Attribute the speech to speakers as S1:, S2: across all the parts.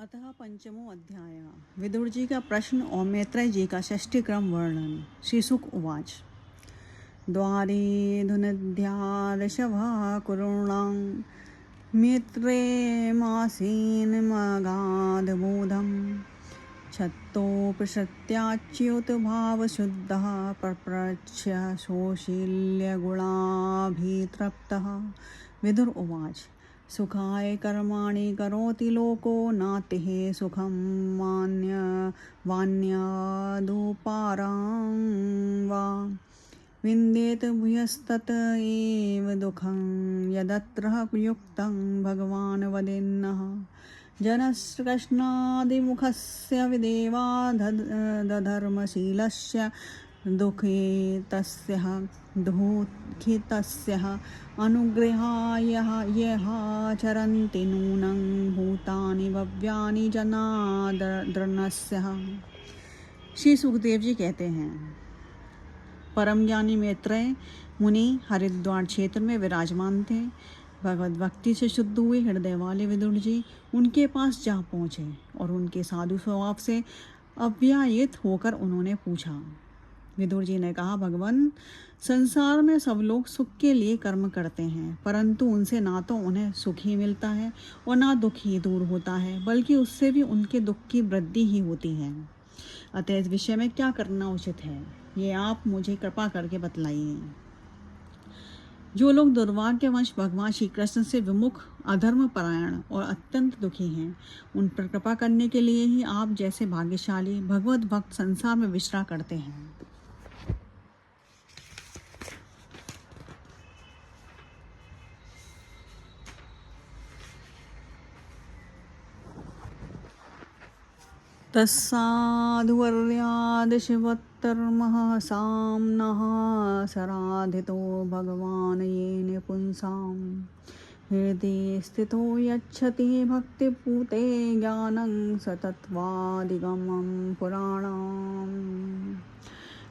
S1: अतः पंचमो अध्याय। विदुर जी का प्रश्न और मैत्रेय जी का षष्ठी क्रम वर्णन। श्री शुक उवाच। द्वारे धुनध्यादशभा कुरुणां मैत्रेयमासीन मगाधबोधं छत्तोपसत्याच्युत भावशुद्धः पप्रच्छ शोषिल्यगुणाभितृप्तः। विदुर उवाच। सुखाय कर्माणि करोति लोको नातिः सुखं वान्यादुपारां वा विन्देत भूयस्तत एव दुःखं यदत्र युक्तं भगवान् वदेन्नः। जनकृष्णादिमुखस्य विदेवा दधर्मशीलस्य दुःखितस्य अनुग्रहाय यः चरन्ति नूनं भूतानि भव्यानि जनार्दनस्य। श्री सुखदेव जी कहते हैं, परम ज्ञानी मैत्रेय मुनि हरिद्वार क्षेत्र में विराजमान थे। भगवत भक्ति से शुद्ध हुए हृदय वाले विदुर जी उनके पास जा पहुँचे और उनके साधु स्वभाव से अव्यायित होकर उन्होंने पूछा। विदुर जी ने कहा, भगवान, संसार में सब लोग सुख के लिए कर्म करते हैं, परंतु उनसे ना तो उन्हें सुख ही मिलता है और ना दुख ही दूर होता है, बल्कि उससे भी उनके दुख की वृद्धि ही होती है। अतः इस विषय में क्या करना उचित है, ये आप मुझे कृपा करके बतलाइए। जो लोग दुर्भाग्यवश भगवान श्री कृष्ण से विमुख, अधर्म परायण और अत्यंत दुखी हैं, उन पर कृपा करने के लिए ही आप जैसे भाग्यशाली भगवत भक्त संसार में विचरा करते हैं। तस्साधुवर्यादशिवत्तर्मः साम्नः सराधितो भगवान् येन पुंसां हृदये स्थितो यच्छति भक्तिपूते ज्ञानं सतत्वादिगमं पुराणम्।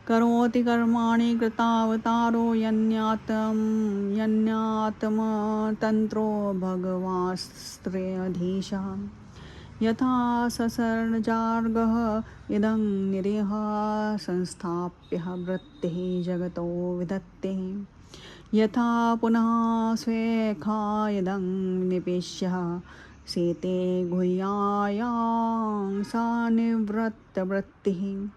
S1: करोति कर्माणि कृतावतारो यन्यात्मतन्त्रो भगवास्त्र्यधीशः यथा ससर्जार्गः इदं निरीह संस्थाप्य वृत्तिः जगतो विधत्ते यथा पुनः स्वेखा इदं निपेश्य सेते गुह्यायां सा निवृत्तवृत्तिः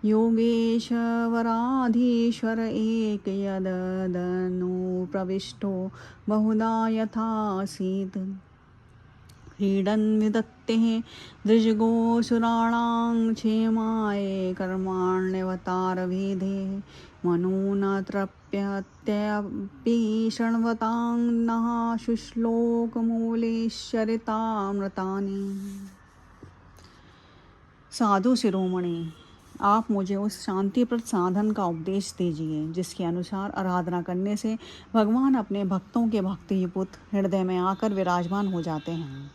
S1: योगेश्वराधीश्वर एक यदनुप्रविष्टो बहुधा यथासीत् क्रीडन् विदत्तेः दृजगोसुराणां क्षेमाय कर्माण्यवतारभेदे मनो न तृप्यत्यपि शृण्वतां नः शुश्लोकमूलेश्वरितामृतानि। साधु शिरोमणि, आप मुझे उस शांतिप्रद साधन का उपदेश दीजिए जिसके अनुसार आराधना करने से भगवान अपने भक्तों के भक्तियुत हृदय में आकर विराजमान हो जाते हैं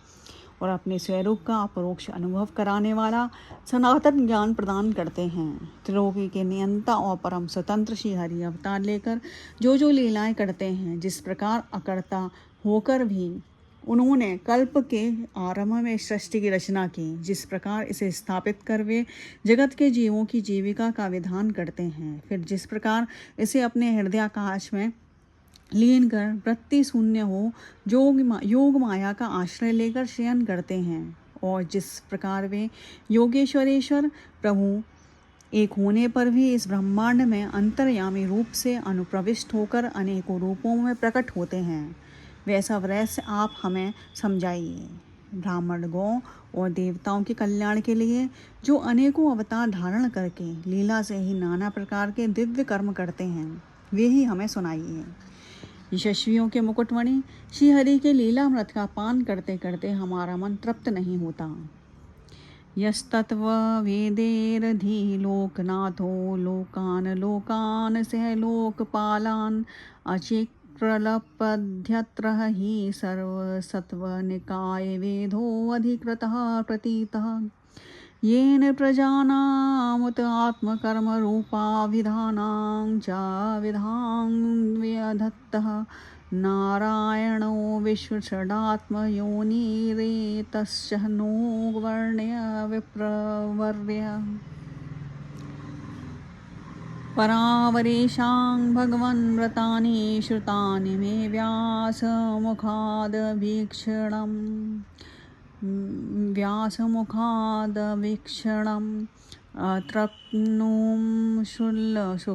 S1: और अपने स्वरूप का अपरोक्ष अनुभव कराने वाला सनातन ज्ञान प्रदान करते हैं। त्रिलोकी के नियंता और परम स्वतंत्र श्री हरि अवतार लेकर जो लीलाएं करते हैं, जिस प्रकार अकर्ता होकर भी उन्होंने कल्प के आरंभ में सृष्टि की रचना की, जिस प्रकार इसे स्थापित कर वे जगत के जीवों की जीविका का विधान करते हैं, फिर जिस प्रकार इसे अपने हृदयाकाश में लीन कर वृत्ति शून्य हो योग माया का आश्रय लेकर शयन करते हैं, और जिस प्रकार वे योगेश्वरेश्वर प्रभु एक होने पर भी इस ब्रह्मांड में अंतर्यामी रूप से अनुप्रविष्ट होकर अनेकों रूपों में प्रकट होते हैं, वैसा रहस्य आप हमें समझाइए। ब्राह्मण, गौ और देवताओं के कल्याण के लिए जो अनेकों अवतार धारण करके लीला से ही नाना प्रकार के दिव्य कर्म करते हैं, वे ही हमें सुनाइए। यशस्वियों के मुकुटमणि श्री हरि के लीलामृत का पान करते करते हमारा मन तृप्त नहीं होता। यस्तत्व वेदेरधि लोकनाथो लोकान सह लोकपालान अचिप्रलपध्यत्र हि सर्वसत्वनिकाय वेदो अधिकृतः प्रतीतः येन प्रजानामुत आत्मकर्मरूपाभिधानां च विधां व्यधत्तः नारायणो विश्वषडात्मयोनिरेतश्च नो वर्ण्य विप्रवर्य परावरेशां भगवन् व्रतानि श्रुतानि मे व्यासमुखादवीक्षणम् तृप्नुं शुल्लसुखावहानां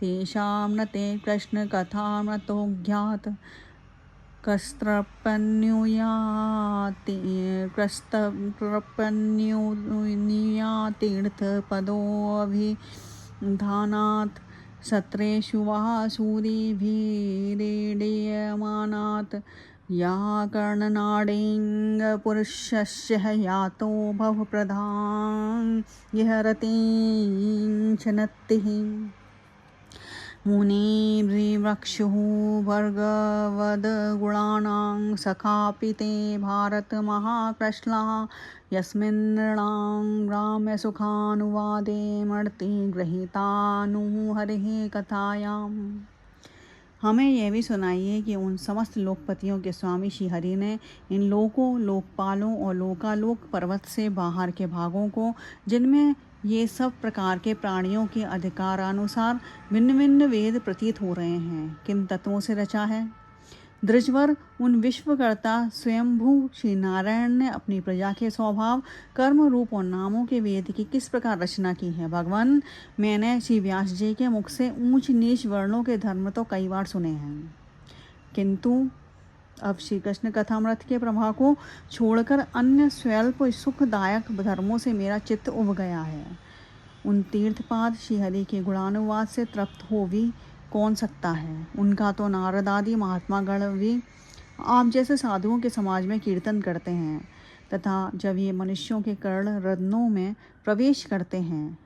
S1: तेषां न ते कृष्णकथामृतोऽज्ञात् कस्त्रप्यन्युयातीर्थपदोऽभिधानात् सत्रेषु वासूरिभिरीड्यमानात् या कर्णनाडीङ्गपुरुषस्य यातो भवप्रधान् यहरतीं च नत्तिः मुनिर्वक्षुः भर्गवद्गुणानां सखापि ते भारतमहाकृष्णाः यस्मिन् नृणां ग्राम्यसुखानुवादे मर्ति गृहीतानुहरिः कथायाम्। हमें यह भी सुनाइए कि उन समस्त लोकपतियों के स्वामी श्री हरि ने इन लोकों, लोकपालों और लोकालोक पर्वत से बाहर के भागों को, जिनमें ये सब प्रकार के प्राणियों के अधिकारानुसार भिन्न भिन्न वेद प्रतीत हो रहे हैं, किन तत्वों से रचा है। दृजवर उन विश्वकर्ता स्वयंभू श्री नारायण ने अपनी प्रजा के स्वभाव, कर्म, रूप और नामों के वेद की किस प्रकार रचना की है। भगवान, मैंने श्री व्यास जी के मुख से ऊंच नीच वर्णों के धर्म तो कई बार सुने हैं, किंतु अब श्री कृष्ण कथामृत के प्रभाव को छोड़कर अन्य स्वल्प सुखदायक धर्मों से मेरा चित्त उब गया है। उन तीर्थपाद श्री हरि के गुणानुवाद से तृप्त हो भी कौन सकता है। उनका तो नारद आदि महात्मा गण भी आप जैसे साधुओं के समाज में कीर्तन करते हैं, तथा जब ये मनुष्यों के कर्ण रत्नों में प्रवेश करते हैं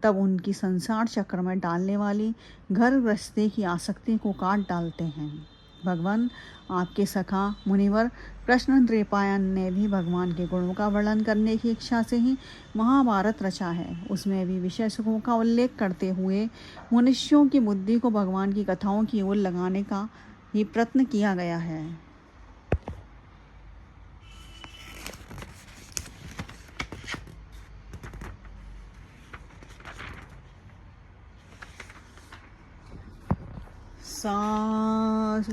S1: तब उनकी संसार चक्र में डालने वाली घर गृहस्थी की आसक्ति को काट डालते हैं। भगवान, आपके सखा मुनिवर कृष्ण द्वैपायन ने भी भगवान के गुणों का वर्णन करने की इच्छा से ही महाभारत रचा है। उसमें भी विषय सुखों का उल्लेख करते हुए मनुष्यों की बुद्धि को भगवान की कथाओं की ओर लगाने का ही प्रयत्न किया गया है।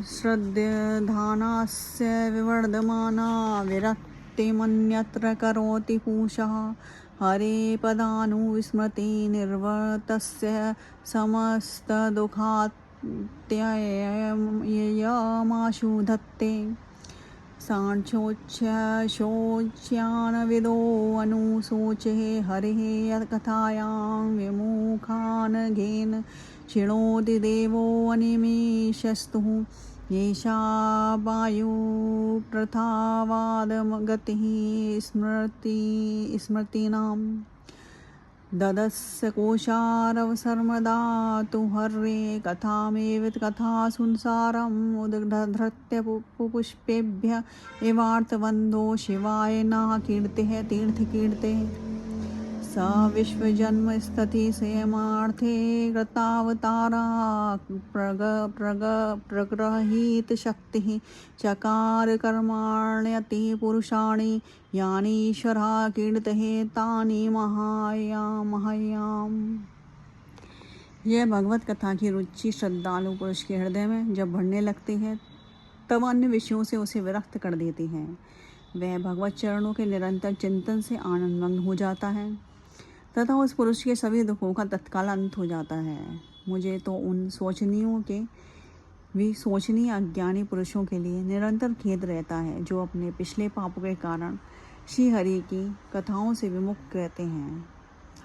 S1: श्रद्धानास्य विवर्धमाना विरक्तिमन्यत्र करोति पूषः हरे पदानुस्मृति निर्वर्तस्य समस्तदुःखात्ययमाशु धत्ते सांख्योच्यशोच्यानविदो अनुशोचे हरिः कथायां विमुखान् घेन क्षिणोति देवो अनिमेषस्तुः येषा वायुप्रथावादगतिः स्मृतीनां ददस्य कोशारवसर्मदा तु हर्रे कथामेव कथासुंसारम् उदधृत्य पुष्पेभ्य एवार्तवन्दो शिवाय नः कीर्तिः तीर्थकीर्ते स विश्वजन्मस्थिति संयमार्थे कृतावतारा प्रगृहीत शक्तिः चकार कर्माण्यति पुरुषाणि यानि ईश्वरः कीर्तिः तानि महायाम। यह भगवत कथा की रुचि श्रद्धालु पुरुष के हृदय में जब बढ़ने लगती है तब अन्य विषयों से उसे विरक्त कर देती है। वह भगवत चरणों के निरंतर चिंतन से आनंदमग्न हो जाता है तथा उस पुरुष के सभी दुखों का तत्काल अंत हो जाता है। मुझे तो उन सोचनीय अज्ञानी पुरुषों के लिए निरंतर खेद रहता है जो अपने पिछले पापों के कारण श्री हरि की कथाओं से विमुख रहते हैं।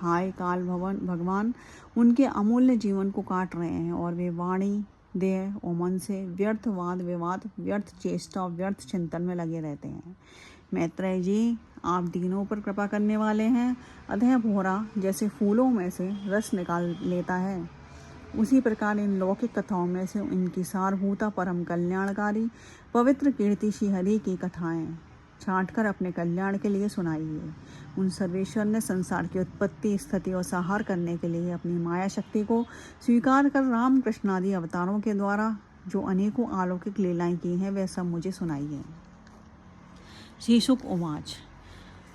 S1: हाय काल भगवान उनके अमूल्य जीवन को काट रहे हैं और वे वाणी, देह और मन से व्यर्थ वाद विवाद, व्यर्थ चेष्टा और व्यर्थ चिंतन में लगे रहते हैं। मैत्रेय जी, आप दीनों पर कृपा करने वाले हैं। अतः भौरा जैसे फूलों में से रस निकाल लेता है, उसी प्रकार इन लौकिक कथाओं में से इनकी सारभूता परम कल्याणकारी पवित्र कीर्ति श्री हरि की कथाएं छांटकर अपने कल्याण के लिए सुनाइए। उन सर्वेश्वर ने संसार की उत्पत्ति, स्थिति और संहार करने के लिए अपनी माया शक्ति को स्वीकार कर राम कृष्ण आदि अवतारों के द्वारा जो अनेकों अलौकिक लीलाएं की हैं, वह सब मुझे सुनाइए। श्री शुक उवाच।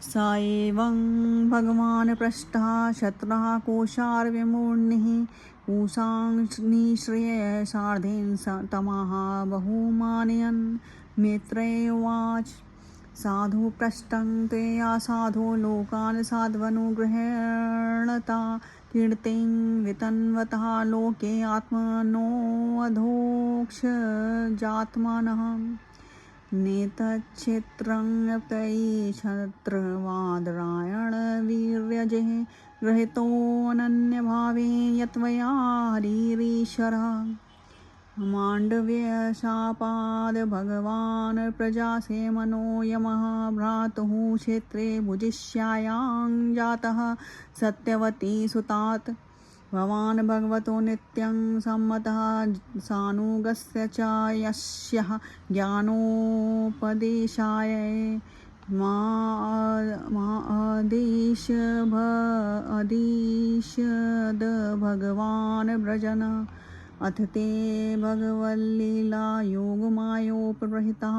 S1: स एवं भगवान् पृष्ठः शत्रः कोशार्विमूर्णिः पूषांनिश्रयसार्धेन तमः बहुमानयन् मैत्रेय उवाच। साधु पृष्ठं त्वया साधो लोकान् साध्वनुगृह्णता कीर्तिं वितन्वतः लोके आत्मनोऽधोक्ष जात्मनः नेतच्छित्रं तयि छत्रवादरायण वीर्यजेः गृहीतोऽनन्यभावेन यत्त्वया हरिरीश्वरः माण्डव्यशापाद भगवान् प्रजासे मनो यमः भ्रातुः क्षेत्रे भुजिष्यायां जातः सत्यवती सुतात् भवान् भगवतो नित्यं सम्मतः सानुगस्य च यस्यः ज्ञानोपदेशाय अदिशद भगवान् व्रजन। अथ ते भगवल्लीला योगमायोपरहितः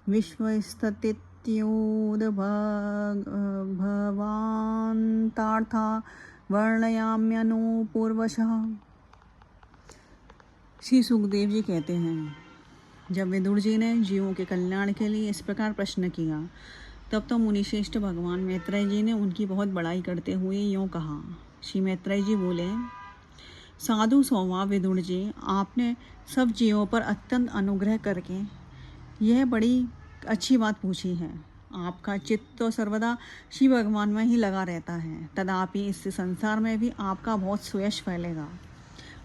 S1: विश्वस्ततित्योद्भवान्तार्था वर्णयाम्यनुपूर्वशः। श्री सुखदेव जी कहते हैं, जब विदुर जी ने जीवों के कल्याण के लिए इस प्रकार प्रश्न किया, तब तो मुनिश्रेष्ठ भगवान मैत्रेय जी ने उनकी बहुत बड़ाई करते हुए यूँ कहा। श्री मैत्रेय जी बोले, साधु स्वभाव विदुर जी, आपने सब जीवों पर अत्यंत अनुग्रह करके यह बड़ी अच्छी बात पूछी है। आपका चित्त तो सर्वदा श्री भगवान में ही लगा रहता है, तदापि इस संसार में भी आपका बहुत सुयश फैलेगा।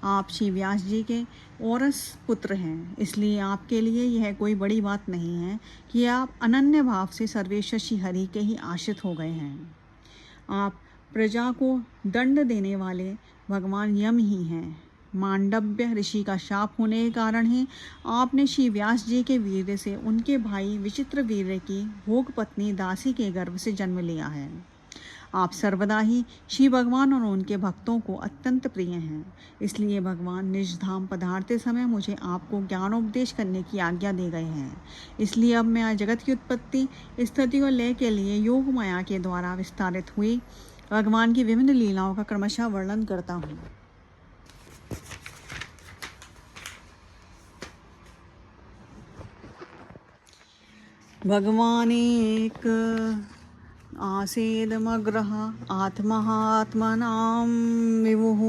S1: आप श्री व्यास जी के औरस पुत्र हैं, इसलिए आपके लिए यह कोई बड़ी बात नहीं है कि आप अनन्य भाव से सर्वेश्वर श्री हरि के ही आश्रित हो गए हैं। आप प्रजा को दंड देने वाले भगवान यम ही हैं। मांडव्य ऋषि का शाप होने के कारण ही आपने श्री व्यास जी के वीर्य से उनके भाई विचित्र वीर्य की भोग पत्नी दासी के गर्भ से जन्म लिया है। आप सर्वदा ही श्री भगवान और उनके भक्तों को अत्यंत प्रिय हैं, इसलिए भगवान निज धाम पधारते समय मुझे आपको ज्ञानोपदेश करने की आज्ञा दे गए हैं। इसलिए अब मैं जगत की उत्पत्ति, स्थिति और लय के लिए योग माया के द्वारा विस्तारित हुई भगवान की विभिन्न लीलाओं का क्रमशः वर्णन करता हूँ। भगवानेक आसेदमग्रः आत्महात्मनां विभुः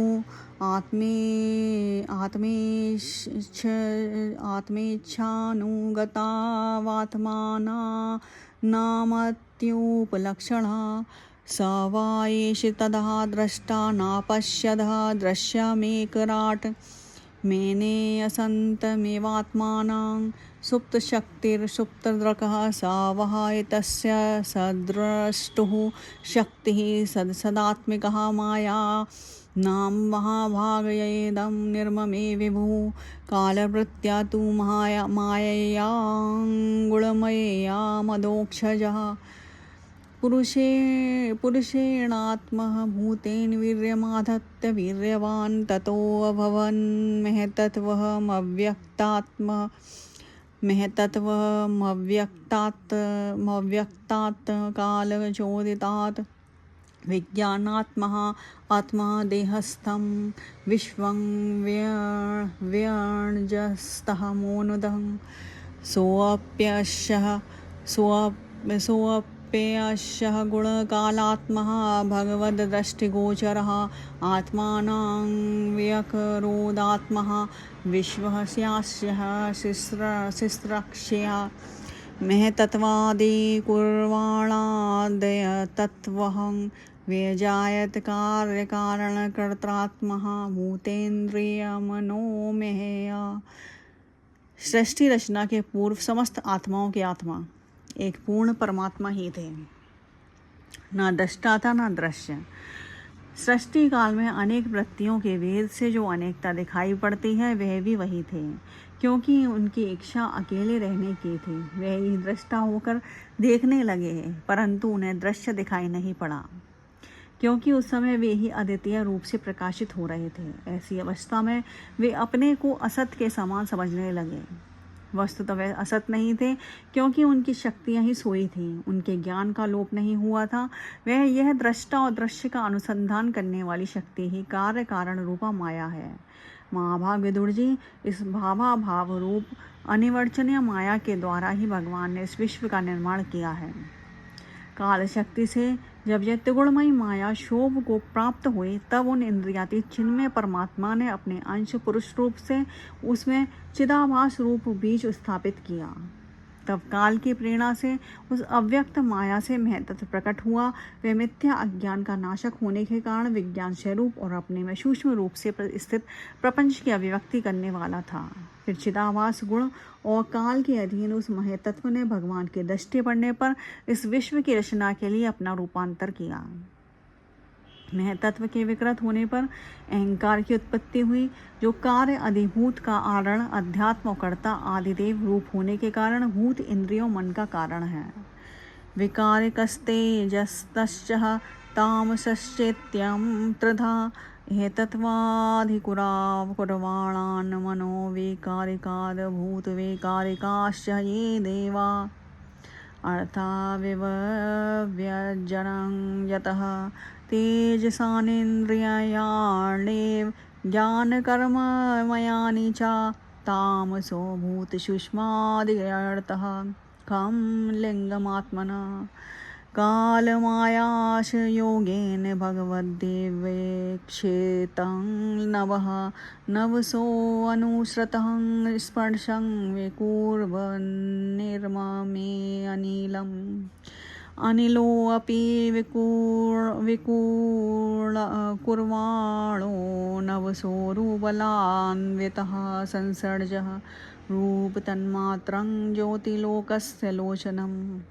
S1: आत्मेच्छानुगतावात्मानामत्युपलक्षणः स वा एष तदा द्रष्टा नापश्यदः दृश्यमेकराट् मेने असन्तमेवात्मानां सुप्तशक्तिर्सुप्तदृकः स वः एतस्य सद्रष्टुः शक्तिः सदात्मिकः माया नाम महाभागयेदं निर्ममे विभुः कालवृत्त्या तु मायया गुणमयया मदोक्षजः पुरुषेणात्मः भूतेन वीर्यमाधत्य वीर्यवान् ततो अभवन् महत्तत्त्वमव्यक्तात् कालचोदितात् विज्ञानात्मः आत्मा देहस्थं विश्वं व्यञ्जस्तः मोनुदं सोऽप्यश्यः गुणकालात्मः भगवद्दृष्टिगोचरः आत्मानं व्यकरोदात्मः विश्वः स्यास्यः शिस्रक्ष्या महतत्वादिकुर्वाणादयतत्त्वं व्यजायत कार्यकारणकर्तात्मः भूतेन्द्रियमनोमय। सृष्टि रचना के पूर्व समस्त आत्माओं के आत्मा एक पूर्ण परमात्मा ही थे, न दृष्टा था न दृश्य। सृष्टि काल में अनेक वृत्तियों के भेद से जो अनेकता दिखाई पड़ती है, वह भी वही थे, क्योंकि उनकी इच्छा अकेले रहने की थी। वे ही दृष्टा होकर देखने लगे, परंतु उन्हें दृश्य दिखाई नहीं पड़ा, क्योंकि उस समय वे ही अद्वितीय रूप से प्रकाशित हो रहे थे। ऐसी अवस्था में वे अपने को असत के समान समझने लगे। वस्तुतः वे असत नहीं थे, क्योंकि उनकी शक्तियाँ ही सोई थीं, उनके ज्ञान का लोप नहीं हुआ था। वह यह दृष्टा और दृश्य का अनुसंधान करने वाली शक्ति ही कार्य कारण रूपा माया है। महाभाग विदुर जी, इस भावा भाव रूप अनिवर्चनीय माया के द्वारा ही भगवान ने इस विश्व का निर्माण किया है। काल शक्ति से जब यह त्रिगुणमयी माया शोभ को प्राप्त हुई, तब उन इंद्रियातीत चिन्मय परमात्मा ने अपने अंश पुरुष रूप से उसमें चिदाभास रूप बीज स्थापित किया। तब काल की प्रेरणा से उस अव्यक्त माया से महतत्व प्रकट हुआ। वह मिथ्या अज्ञान का नाशक होने के कारण विज्ञान स्वरूप और अपने में सूक्ष्म रूप से स्थित प्रपंच की अभिव्यक्ति करने वाला था। फिर चिदाभास गुण और काल के अधीन उस महतत्व ने भगवान के दृष्टि पड़ने पर इस विश्व की रचना के लिए अपना रूपांतर किया। महतत्व के विकृत होने पर अहंकार की उत्पत्ति हुई, जो कार्य अधिभूत का आरण अध्यात्म और कर्ता आदिदेव रूप होने के कारण भूत इंद्रियों मन का कारण है। विकारिकस्तेजस्तश्च तामसश्चेत्यं त्रिधा एतत्त्वाधिकुर्वाणान् मनो विकारिकाद् भूतविकारिकाश्च ये देवा अर्था विव्यजनं यतः तेजसानिन्द्रियाण्येव ज्ञानकर्ममयानि च तामसो भूतसूक्ष्मादित्यर्थः खं लिङ्गमात्मना कालमायाश योगेन भगवद्देवेक्षेतं नवः नवसो अनुसृतं स्पर्शं विकुर्वन्निर्ममे अनिलम् अनिलोऽपि कुर्वाणो नवसो रूपलान्वितः संसर्जः रूपतन्मात्रं ज्योतिलोकस्य लोचनम्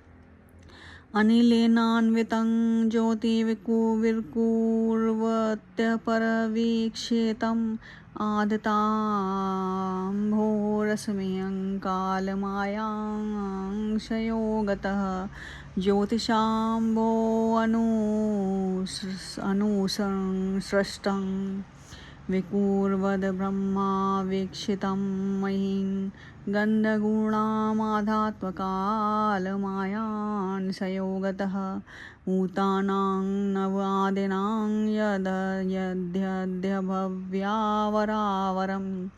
S1: अनिलेनान्वितं ज्योतिविकुर्वत्यपरवीक्षितम् आदताम्भोरश्मियं कालमायांशयो ज्योतिषाम्भो अनुसृष्टं विकुर्वद् ब्रह्मा वीक्षितं महीं गन्धगुणामाधात्मकालमायांशयोगतः भूतानां नवादिनां यद्यद्यभव्यावरावरम्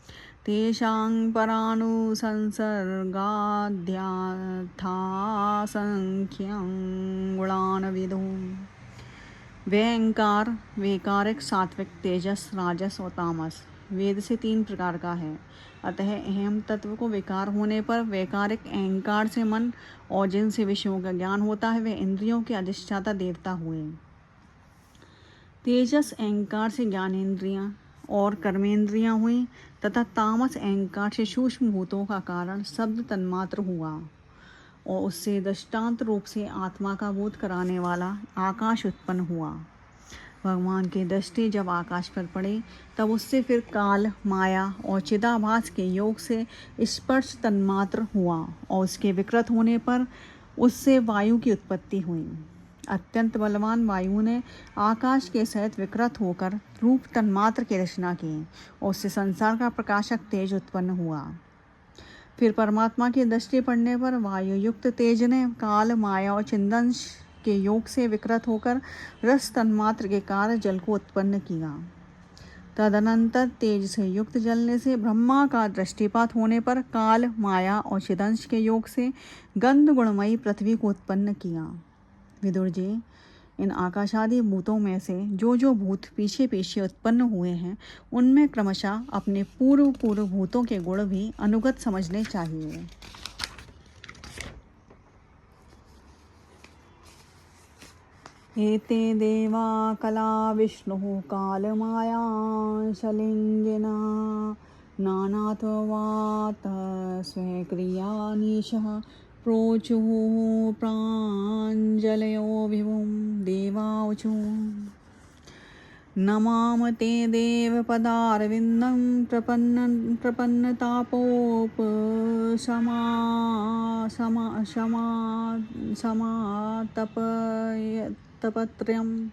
S1: तेषां परानुसंसर्गाद्याथासंख्यं गुणान् विदुः। वे अहंकार वैकारिक, सात्विक, तेजस, राजस और तामस वेद से 3 प्रकार का है। अतः अहम तत्व को विकार होने पर वैकारिक अहंकार से मन और जिनसे विषयों का ज्ञान होता है, वे इंद्रियों के अधिष्ठाता देवता हुए। तेजस अहंकार से ज्ञानेंद्रियां और कर्मेंद्रियां हुई तथा तामस अहंकार से सूक्ष्म भूतों का कारण शब्द तन्मात्र हुआ और उससे दृष्टांत रूप से आत्मा का बोध कराने वाला आकाश उत्पन्न हुआ। भगवान की दृष्टि जब आकाश पर पड़े, तब उससे फिर काल, माया और चिदाभास के योग से स्पर्श तन्मात्र हुआ और उसके विकृत होने पर उससे वायु की उत्पत्ति हुई। अत्यंत बलवान वायु ने आकाश के सहित विकृत होकर रूप तन्मात्र की रचना की और उससे संसार का प्रकाशक तेज उत्पन्न हुआ। फिर परमात्मा की दृष्टि पड़ने पर वायु युक्त तेज ने काल, माया और चिंदंश के योग से विकृत होकर रस तन्मात्र के कार्य जल को उत्पन्न किया। तदनंतर तेज से युक्त जलने से ब्रह्मा का दृष्टिपात होने पर काल, माया और चिदंश के योग से गंध गुणमयी पृथ्वी को उत्पन्न किया। विदुर जी, इन आकाशादि भूतों में से जो भूत पीछे पीछे उत्पन्न हुए हैं, उनमें क्रमशः अपने पूर्व भूतों के गुण भी अनुगत समझने चाहिए। एते देवा कला विष्णुः कालमायांशलिङ्गिना नानात्वात् स्वक्रियानीशः प्रोचुः प्राञ्जलयो विभुं देवाऊचुः। नमाम ते देव पदारविन्दं प्रपन्नतापोप समातपत्रयं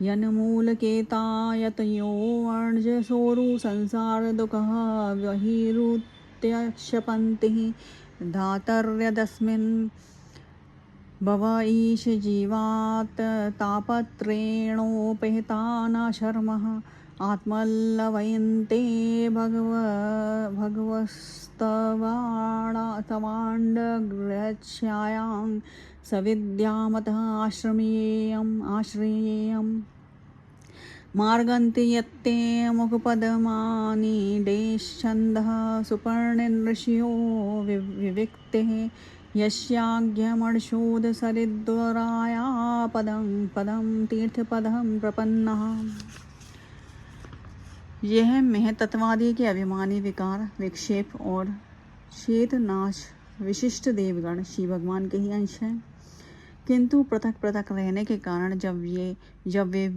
S1: यन्मूलकेता यतयो वर्जसोरु संसारदुःखः बहिरुत्यक्षपन्तिः धातर्यदस्मिन् भव ईश जीवात् तापत्रेणोपहता न शर्मः आत्मल्लवयन्ते भगवस्तवाण्डगृहच्छायां सविद्यामतः आश्रयेयम् मार्गन्ति यत्ते मुखपदमानि डेश्छन्दः सुपर्णेन्द्रशियो विविक्तेः यस्याज्ञमर्षोदसरिद्वराया पदं तीर्थपदं प्रपन्नः। यह महतत्वादी के अभिमानी विकार विक्षेप और चेतनाश विशिष्ट देवगण शिव भगवान के ही अंश हैं, किंतु पृथक पृथक रहने के कारण जब वे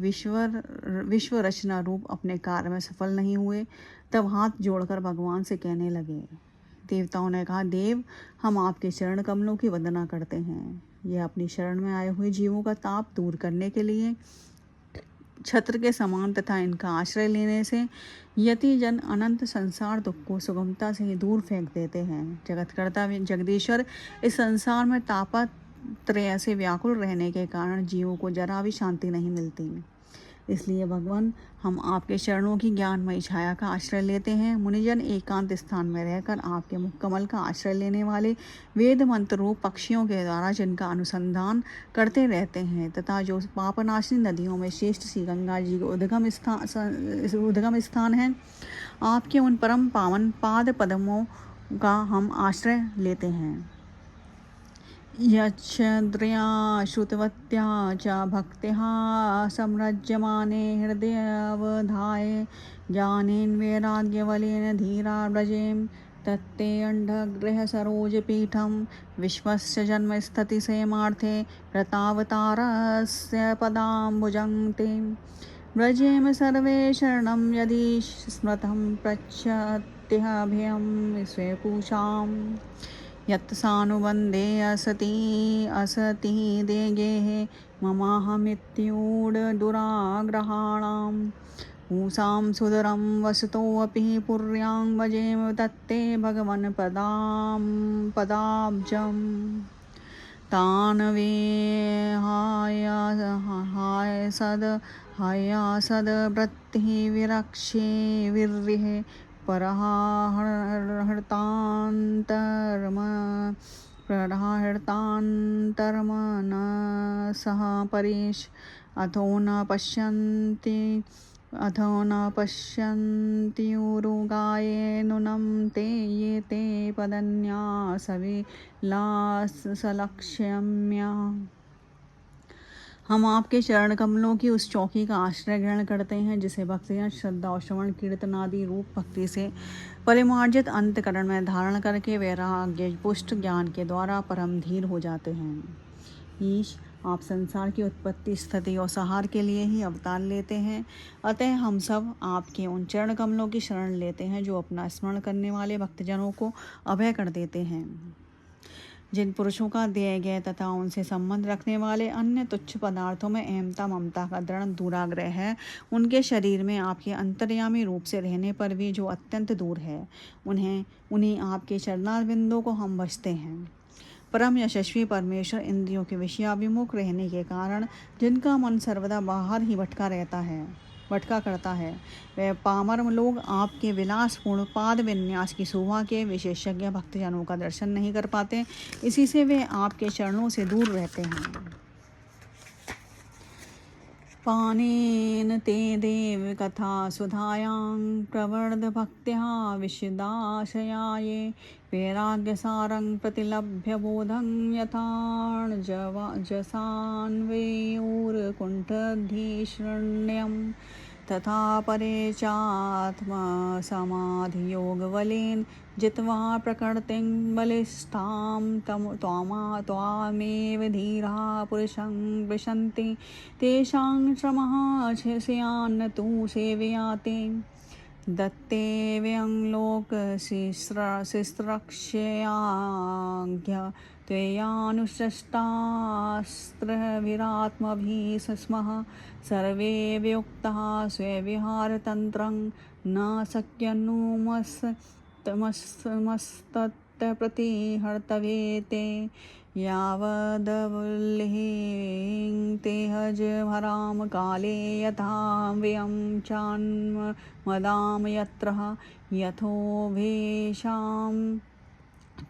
S1: विश्व रचना रूप अपने कार्य में सफल नहीं हुए, तब हाथ जोड़कर भगवान से कहने लगे। देवताओं ने कहा, देव, हम आपके चरण कमलों की वंदना करते हैं। यह अपनी शरण में आए हुए जीवों का ताप दूर करने के लिए छत्र के समान तथा इनका आश्रय लेने से यति जन अनंत संसार दुख को सुगमता से ही दूर फेंक देते हैं। जगतकर्ता जगदीश्वर इस संसार में तापत्रय से व्याकुल रहने के कारण जीवों को जरा भी शांति नहीं मिलती। इसलिए भगवान, हम आपके चरणों की ज्ञानमयी छाया का आश्रय लेते हैं। मुनिजन एकांत स्थान में रहकर आपके मुख कमल का आश्रय लेने वाले वेद मंत्र रूप पक्षियों के द्वारा जिनका अनुसंधान करते रहते हैं तथा जो पापनाशिनी नदियों में श्रेष्ठ सी गंगा जी के उद्गम स्थान है, आपके उन परम पावन पाद पद्मों का हम आश्रय लेते हैं। यच्छद्रया श्रुतवत्या च भक्त्या सम्रज्यमाने हृदयावधाय ज्ञानेन वैराग्यबलेन धीरा व्रजेम तत्ते अंडगृहसरोजपीठं विश्वस्य जन्मस्थितिसेमार्थे व्रतावतारस्य पदाम्बुजं ते व्रजेम सर्वे शरणं यदि स्मृतं प्रच्छत्यभयं स्वेपूषाम् यत्सानुबन्धे असति देगेः ममाहमित्यूढदुराग्रहाणां पूसां सुदरं वसतोऽपि पुर्यां भजेम तत्ते भगवन् पदाब्जम् तान् हायसद्वृत्तिः विरक्षे विर्रिः परहृतान्तर्मनसः परेश अथो न पश्यन्त्युरुगाये नूनं ते ये ते पदन्यासविलासलक्ष्यम्या। हम आपके चरण कमलों की उस चौकी का आश्रय ग्रहण करते हैं जिसे भक्तजन श्रद्धा और श्रवण कीर्तन आदि रूप भक्ति से परिमार्जित अंतकरण में धारण करके वैराग्य पुष्ट ज्ञान के द्वारा परम धीर हो जाते हैं। ईश, आप संसार की उत्पत्ति स्थिति और संहार के लिए ही अवतार लेते हैं, अतः हम सब आपके उन चरण कमलों की शरण लेते हैं जो अपना स्मरण करने वाले भक्तजनों को अभय कर देते हैं। जिन पुरुषों का दिए गए तथा उनसे संबंध रखने वाले अन्य तुच्छ पदार्थों में अहमता ममता का दृढ़ दुराग्रह है, उनके शरीर में आपके अंतर्यामी रूप से रहने पर भी जो अत्यंत दूर है, उन्हीं आपके चरणारविंदों को हम बचते हैं। परम यशस्वी परमेश्वर इंद्रियों के विषयाभिमुख रहने के कारण जिनका मन सर्वदा बाहर ही भटका करता है, वह पामर लोग आपके विलासपूर्ण पाद विन्यास की शोभा के विशेषज्ञ भक्तजनों का दर्शन नहीं कर पाते। इसी से वे आपके चरणों से दूर रहते हैं। पानेन ते देव कथा सुधायां प्रवर्ध भक्त्या विशदाशयाये वैराग्यसारं प्रतिलभ्य बोधं यथार्जसान्वेयोर्कुण्ठधीशरण्यं तथा परे चात्मसमाधियोगबलेन जित्वा प्रकृतिं बलिष्ठां त्वामेव धीरा पुरुषं विशन्ति तेषां श्रमः स्यान्न तु सेवया ते दत्ते व्यं लोकशिस्त्रक्ष्याज्ञ त्वयानुसृष्टास्त्रभिरात्मभिः स्मः सर्वे वियुक्ताः स्वेविहारतन्त्रं न शक्यनुमस्तत्प्रतिहर्तव्ये यावदवल्लिं ते हजभराम काले यथा व्यं चान्मदाम यत्र यथोभेषां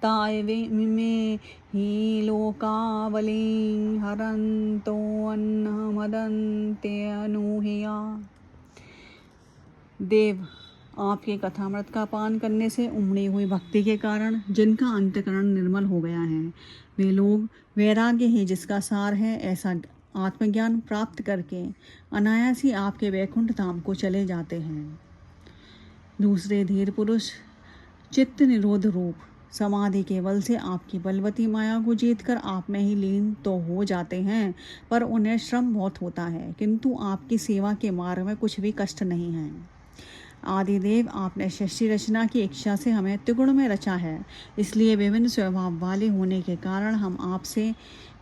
S1: तायमिमे हि लोकावलिं हरन्तोऽन्नमदन्त्यनूह्या। देव, आपके कथामृत का पान करने से उमड़ी हुई भक्ति के कारण जिनका अंतःकरण निर्मल हो गया है, वे लोग वैराग्य ही जिसका सार है ऐसा आत्मज्ञान प्राप्त करके अनायास ही आपके वैकुंठ धाम को चले जाते हैं। दूसरे धीर पुरुष चित्त निरोध रूप समाधि के बल से आपकी बलवती माया को जीतकर आप में ही लीन तो हो जाते हैं, पर उन्हें श्रम बहुत होता है, किंतु आपकी सेवा के मार्ग में कुछ भी कष्ट नहीं है। आदिदेव, आपने सृष्टि रचना की इच्छा से हमें त्रिगुण में रचा है, इसलिए विभिन्न स्वभाव वाले होने के कारण हम आपसे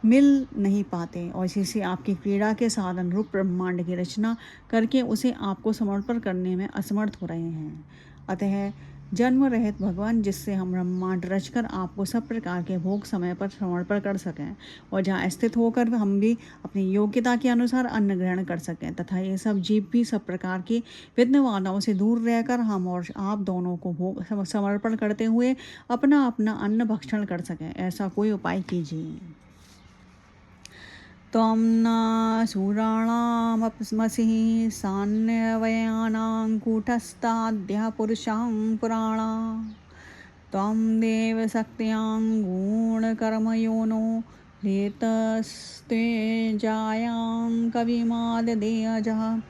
S1: मिल नहीं पाते और इसी से आपकी क्रीड़ा के साधन रूप ब्रह्मांड की रचना करके उसे आपको समर्पण करने में असमर्थ हो रहे हैं। अतः जन्म रहित भगवान, जिससे हम ब्रह्मांड रचकर आपको सब प्रकार के भोग समय पर समर्पण कर सकें और जहाँ स्थित होकर हम भी अपनी योग्यता के अनुसार अन्न ग्रहण कर सकें तथा ये सब जीव भी सब प्रकार की विघ्न बाधाओं से दूर रहकर हम और आप दोनों को भोग समर्पण करते हुए अपना अपना अन्न भक्षण कर सकें, ऐसा कोई उपाय कीजिए। त्वं न शूराणामपमसि सान्यवयानां कूटस्थाद्यः पुरुषां पुराणा त्वं देवशक्त्यां गुणकर्मयोनो रेतस्ते जायां कविमाददेयजः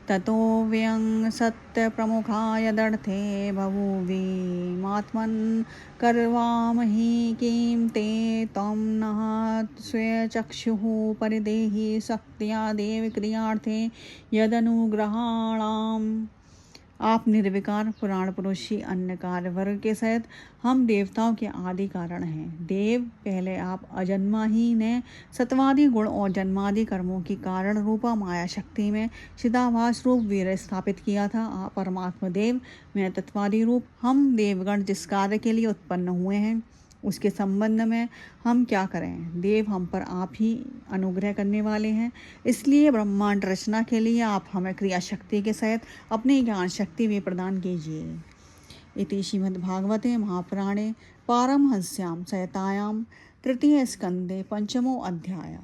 S1: ततो व्यं सत्यप्रमुखाय दर्थे बभूवीमात्मन् कर्वामहि किं ते त्वं नः स्वचक्षुः परिदेहि शक्त्या देव क्रियार्थे यदनुग्रहाणाम्। आप निर्विकार पुराण पुरुष ही अन्य कार्य वर्ग के सहित हम देवताओं के आदि कारण हैं। देव, पहले आप अजन्मा ही ने सत्वादि गुण और जन्मादि कर्मों की कारण रूपा माया शक्ति में चिदाभास रूप वीर स्थापित किया था। आप परमात्मा देव में तत्वादि रूप हम देवगण जिस कार्य के लिए उत्पन्न हुए हैं उसके संबंध में हम क्या करें। देव, हम पर आप ही अनुग्रह करने वाले हैं, इसलिए ब्रह्मांड रचना के लिए आप हमें क्रिया शक्ति के सहित अपनी ज्ञान शक्ति भी प्रदान कीजिए। इति श्रीमद्भागवते महापुराणे पारमहंस्यां संहितायां तृतीय स्कंदे पंचमो अध्याय।